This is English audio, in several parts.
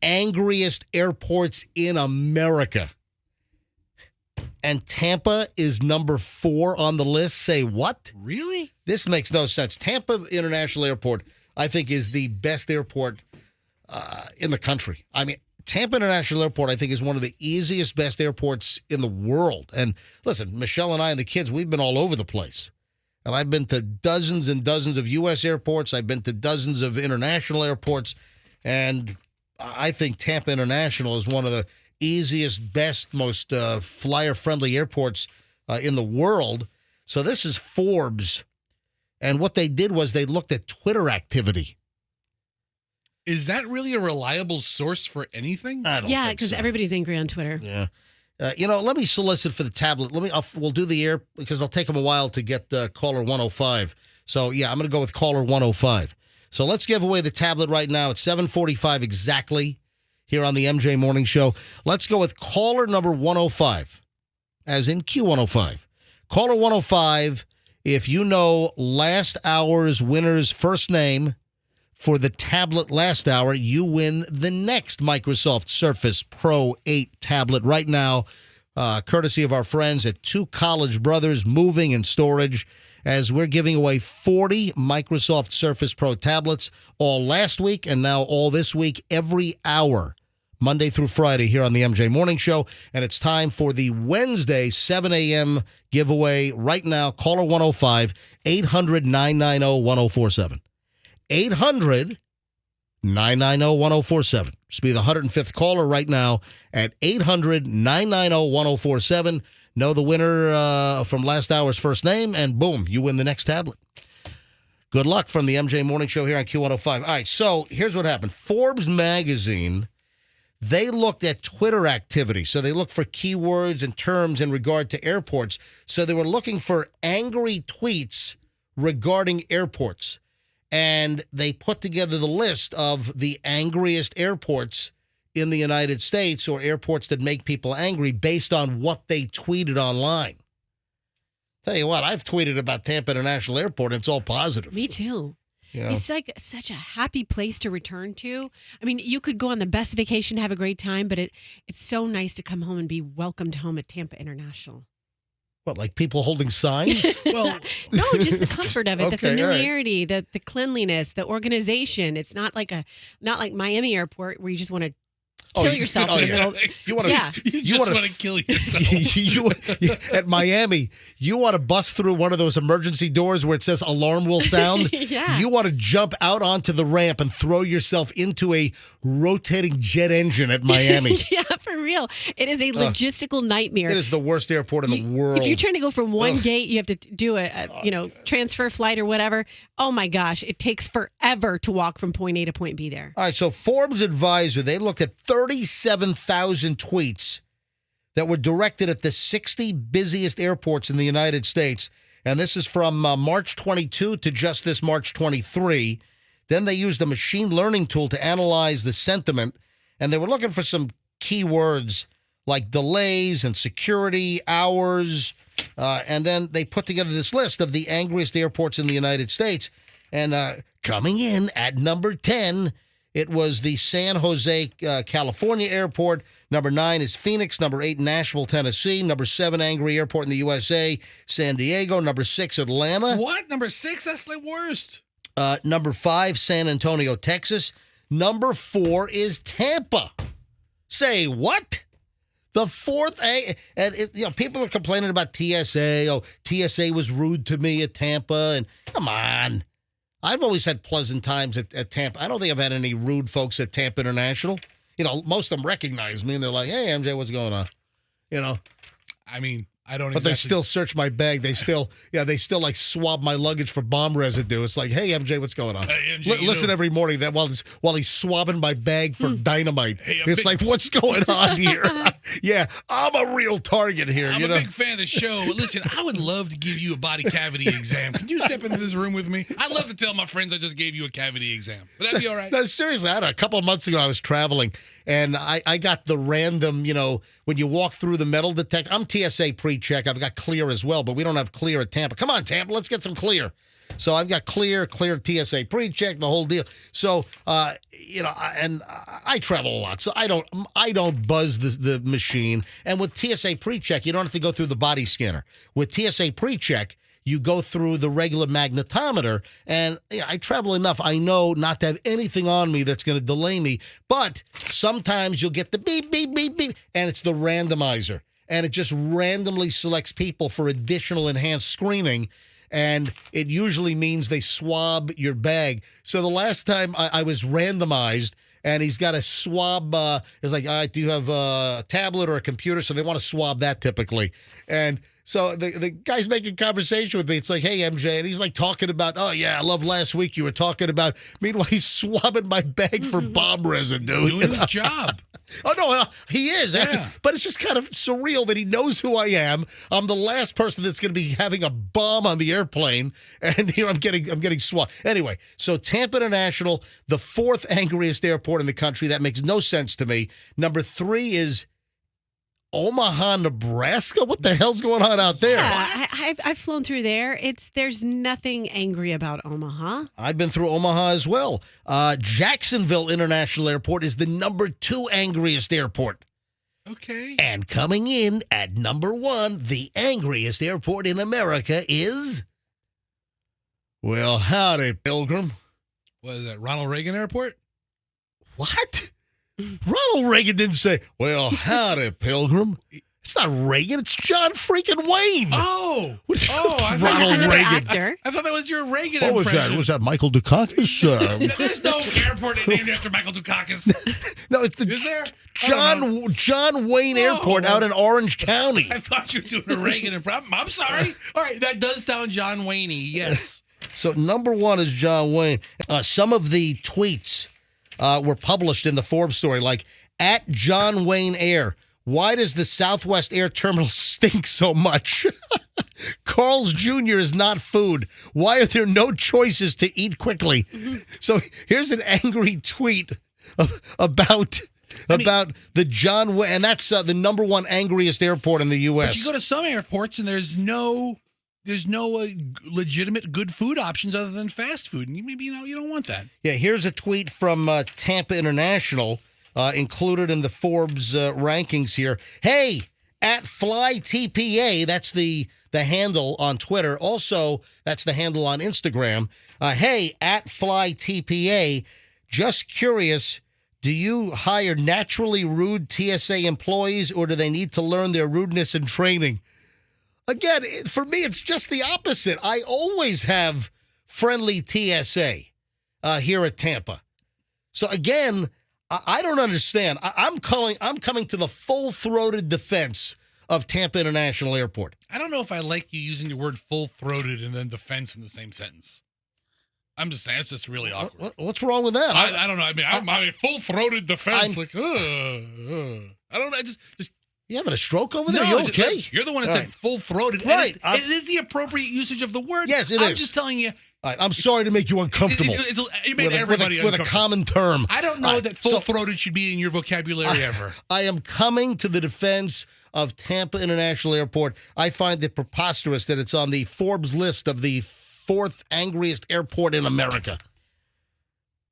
angriest airports in America. And Tampa is number 4 on the list. Say what? Really? This makes no sense. Tampa International Airport, I think, is the best airport in the country. I mean, Tampa International Airport, I think, is one of the easiest, best airports in the world. And listen, Michelle and I and the kids, we've been all over the place. And I've been to dozens and dozens of U.S. airports. I've been to dozens of international airports. And I think Tampa International is one of the easiest, best, most flyer-friendly airports in the world. So this is Forbes. And what they did was they looked at Twitter activity. Is that really a reliable source for anything? I don't Yeah, think because so. everybody's angry on Twitter. Yeah. Let me solicit for the tablet. We'll do the air because it'll take them a while to get caller 105. So, yeah, I'm going to go with caller 105. So let's give away the tablet right now. It's 7:45 exactly here on the MJ Morning Show. Let's go with caller number 105, as in Q105. Caller 105, if you know last hour's winner's first name for the tablet last hour, you win the next Microsoft Surface Pro 8 tablet right now, courtesy of our friends at Two College Brothers Moving and Storage, as we're giving away 40 Microsoft Surface Pro tablets all last week and now all this week, every hour, Monday through Friday here on the MJ Morning Show. And it's time for the Wednesday 7 a.m. giveaway right now. Caller 105, 800-990-1047. 800-990-1047. Just be the 105th caller right now at 800-990-1047. Know the winner from last hour's first name, and boom, you win the next tablet. Good luck from the MJ Morning Show here on Q105. All right, so here's what happened. Forbes magazine, they looked at Twitter activity. So they looked for keywords and terms in regard to airports. So they were looking for angry tweets regarding airports. And they put together the list of the angriest airports in the United States, or airports that make people angry based on what they tweeted online. Tell you what, I've tweeted about Tampa International Airport, and it's all positive. Me too. You know? It's like such a happy place to return to. I mean, you could go on the best vacation, have a great time, but it's so nice to come home and be welcomed home at Tampa International. What, like people holding signs? Well, No, just the comfort of it, the Okay, all right. familiarity, the cleanliness, the organization. It's not like Miami Airport where you just want to kill yourself in the middle. You want to? Yeah. you just want to kill yourself. At Miami, you want to bust through one of those emergency doors where it says alarm will sound. Yeah. You want to jump out onto the ramp and throw yourself into a rotating jet engine at Miami. Yeah, for real. It is a logistical nightmare. It is the worst airport in the world. If you're trying to go from one gate, you have to do a transfer flight or whatever. Oh my gosh, it takes forever to walk from point A to point B there. All right, so Forbes Advisor, they looked at 37,000 tweets that were directed at the 60 busiest airports in the United States. And this is from March 22 to just this March 23. Then they used a machine learning tool to analyze the sentiment. And they were looking for some keywords like delays and security, hours. And then they put together this list of the angriest airports in the United States. And coming in at number 10, it was the San Jose, California airport. Number 9 is Phoenix. Number 8, Nashville, Tennessee. Number 7, angry airport in the USA, San Diego. Number 6, Atlanta. What? Number 6? That's the worst. Number 5, San Antonio, Texas. Number 4 is Tampa. Say what? The fourth, people are complaining about TSA. Oh, TSA was rude to me at Tampa. And come on. I've always had pleasant times at Tampa. I don't think I've had any rude folks at Tampa International. You know, most of them recognize me, and they're like, hey, MJ, what's going on? You know? I mean, I don't But they still search my bag. They still like swab my luggage for bomb residue. It's like, hey, MJ, what's going on? Hey, MJ, Listen every morning that while he's swabbing my bag for dynamite. Hey, it's like, what's going on here? Yeah, I'm a real target here. I'm a big fan of the show. Listen, I would love to give you a body cavity exam. Can you step into this room with me? I'd love to tell my friends I just gave you a cavity exam. Would that be all right? No, seriously, a couple of months ago, I was traveling, and I got the random, when you walk through the metal detector. I'm TSA pre-check. I've got clear as well, but we don't have clear at Tampa. Come on, Tampa, let's get some clear. So I've got clear TSA pre-check, the whole deal. So, I travel a lot, so I don't buzz the machine. And with TSA pre-check, you don't have to go through the body scanner. With TSA pre-check, you go through the regular magnetometer, and I travel enough. I know not to have anything on me that's going to delay me, but sometimes you'll get the beep, beep, beep, beep, and it's the randomizer, and it just randomly selects people for additional enhanced screening, and it usually means they swab your bag. So the last time I was randomized, and he's got a swab. It's like, do you have a tablet or a computer? So they want to swab that typically, and so the guy's making conversation with me. It's like, hey, MJ. And he's like talking about, oh, yeah, I love last week you were talking about. Meanwhile, he's swabbing my bag for bomb residue. Doing his job. Oh, no, he is. Yeah. But it's just kind of surreal that he knows who I am. I'm the last person that's going to be having a bomb on the airplane. And I'm getting swabbed. Anyway, so Tampa International, the 4th angriest airport in the country. That makes no sense to me. Number 3 is Omaha, Nebraska? What the hell's going on out there? Yeah, I've flown through there. There's nothing angry about Omaha. I've been through Omaha as well. Jacksonville International Airport is the number 2 angriest airport. Okay. And coming in at number 1, the angriest airport in America is... Well, howdy, Pilgrim. What is that, Ronald Reagan Airport? What? Ronald Reagan didn't say, well, howdy, Pilgrim. It's not Reagan. It's John freaking Wayne. Oh. I Ronald Another Reagan. actor. thought that was your Reagan What was impression. that? Was that Michael Dukakis? There's no airport named after Michael Dukakis. No, it's the Is there? I don't know. John Wayne Airport out in Orange County. I thought you were doing a Reagan impression. I'm sorry. All right, that does sound John Wayne-y, yes. So number 1 is John Wayne. Some of the tweets were published in the Forbes story, like, at John Wayne Air, why does the Southwest Air Terminal stink so much? Carl's Jr. is not food. Why are there no choices to eat quickly? So here's an angry tweet about the John Wayne, and that's the number 1 angriest airport in the U.S. But you go to some airports and there's no legitimate good food options other than fast food, and maybe you don't want that. Yeah, here's a tweet from Tampa International, included in the Forbes rankings here. Hey, at FlyTPA, that's the handle on Twitter. Also, that's the handle on Instagram. Hey, at FlyTPA, just curious, do you hire naturally rude TSA employees, or do they need to learn their rudeness in training? Again, for me, it's just the opposite. I always have friendly TSA here at Tampa. So again, I don't understand. I'm coming to the full-throated defense of Tampa International Airport. I don't know if I like you using the word full-throated and then defense in the same sentence. I'm just saying, it's just really awkward. What's wrong with that? I don't know. I mean, I'm full-throated defense. I don't know. Just you having a stroke over there? no, You okay? You're the one that All said right. full-throated. Right. And it is the appropriate usage of the word. Yes, it I'm is. just telling you. All right, I'm sorry to make you uncomfortable. You made everybody with a uncomfortable. common term. I don't know All right, that so full-throated should be in your vocabulary ever. I am coming to the defense of Tampa International Airport. I find it preposterous that it's on the Forbes list of the 4th angriest airport in America.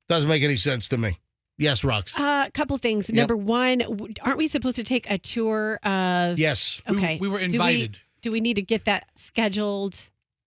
Doesn't make any sense to me. Yes, Rox. A couple things. Yep. Number 1, aren't we supposed to take a tour of? Yes. Okay. We were invited. Do we need to get that scheduled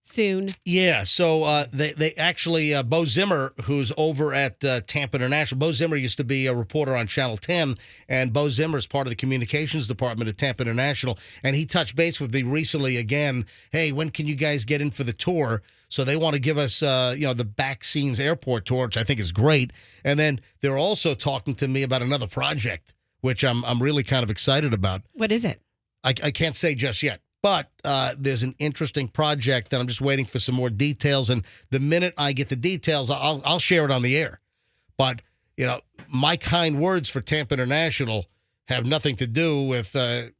soon? Yeah, so they actually, Bo Zimmer, who's over at Tampa International, Bo Zimmer used to be a reporter on Channel 10, and Bo Zimmer is part of the communications department at Tampa International, and he touched base with me recently again, hey, when can you guys get in for the tour? So they want to give us, the back scenes airport tour, which I think is great, and then they're also talking to me about another project, which I'm really kind of excited about. What is it? I can't say just yet. But there's an interesting project that I'm just waiting for some more details. And the minute I get the details, I'll share it on the air. But, my kind words for Tampa International have nothing to do with, the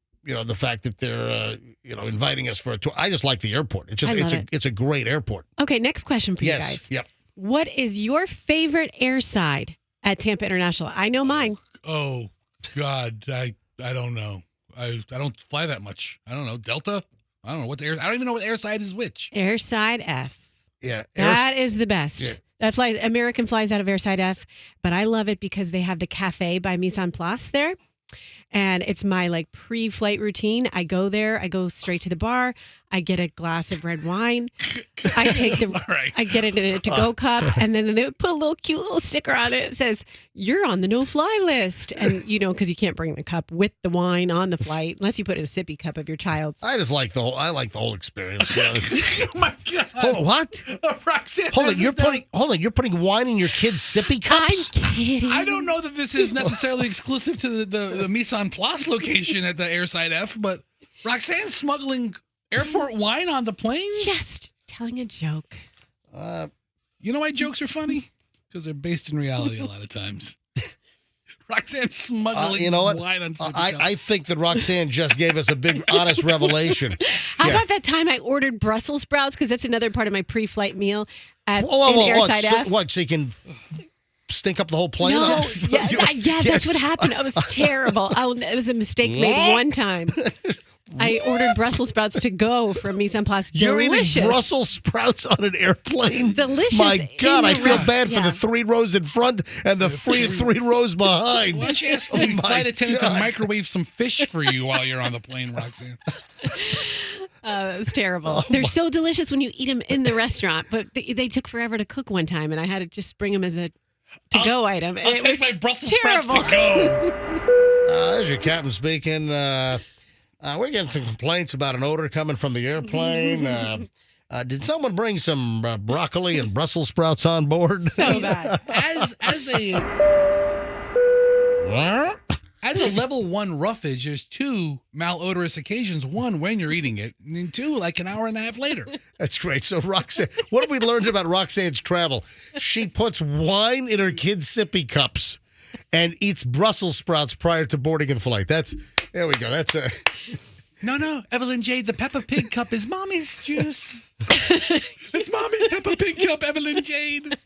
fact that they're, inviting us for a tour. I just like the airport. It's a great airport. Okay, next question for you Yes. guys. Yep. What is your favorite airside at Tampa International? I know mine. Oh, God. I don't know. I don't fly that much. I don't know. Delta? I don't know what I don't even know what airside is which. Airside F. Yeah. That is the best. Yeah. That American flies out of Airside F, but I love it because they have the cafe by Mise en Place there. And it's my like pre-flight routine. I go there, I go straight to the bar, I get a glass of red wine, I take the, right. I get it in a to-go cup, and then they put a little cute little sticker on it. It says, "You're on the no-fly list," and because you can't bring the cup with the wine on the flight unless you put it in a sippy cup of your child's. I just like the whole. I like the whole experience. Oh my God! Hold on, what? Roxanne, Hold on. You're putting wine in your kids' sippy cups. I'm kidding. I don't know that this is necessarily exclusive to the Mise en Place location at the Airside F, but Roxanne's smuggling airport wine on the planes? Just telling a joke. You know why jokes are funny? Because they're based in reality a lot of times. Roxanne's smuggling you know what? wine on sippy I cups. think that Roxanne just gave us a big, honest revelation. How Yeah. about that time I ordered Brussels sprouts? Because that's another part of my pre-flight meal at Whoa, in Airside F. What? So you can stink up the whole plane? No, yeah, Yes. that's what happened. It was terrible. It was a mistake made one time. I ordered Brussels sprouts to go from Mise en Place. You're Delicious. eating Brussels sprouts on an airplane? Delicious My God, in I the feel rest- bad for yeah. the 3 rows in front and the three rows behind. Why don't you ask the my flight attendant to God. microwave some fish for you while you're on the plane, Roxanne? It was terrible. They're so delicious when you eat them in the restaurant, but they took forever to cook one time, and I had to just bring them as a to-go item. I'll It take was my Brussels terrible. sprouts to go. There's your captain speaking. We're getting some complaints about an odor coming from the airplane. Did someone bring some broccoli and Brussels sprouts on board? So bad. As a level 1 roughage, there's 2 malodorous occasions. 1, when you're eating it, and then 2, like an hour and a half later. That's great. So Roxanne, what have we learned about Roxanne's travel? She puts wine in her kids' sippy cups and eats Brussels sprouts prior to boarding a flight. There we go. That's a... No, Evelyn Jade, the Peppa Pig cup is Mommy's juice. It's Mommy's Peppa Pig cup, Evelyn Jade.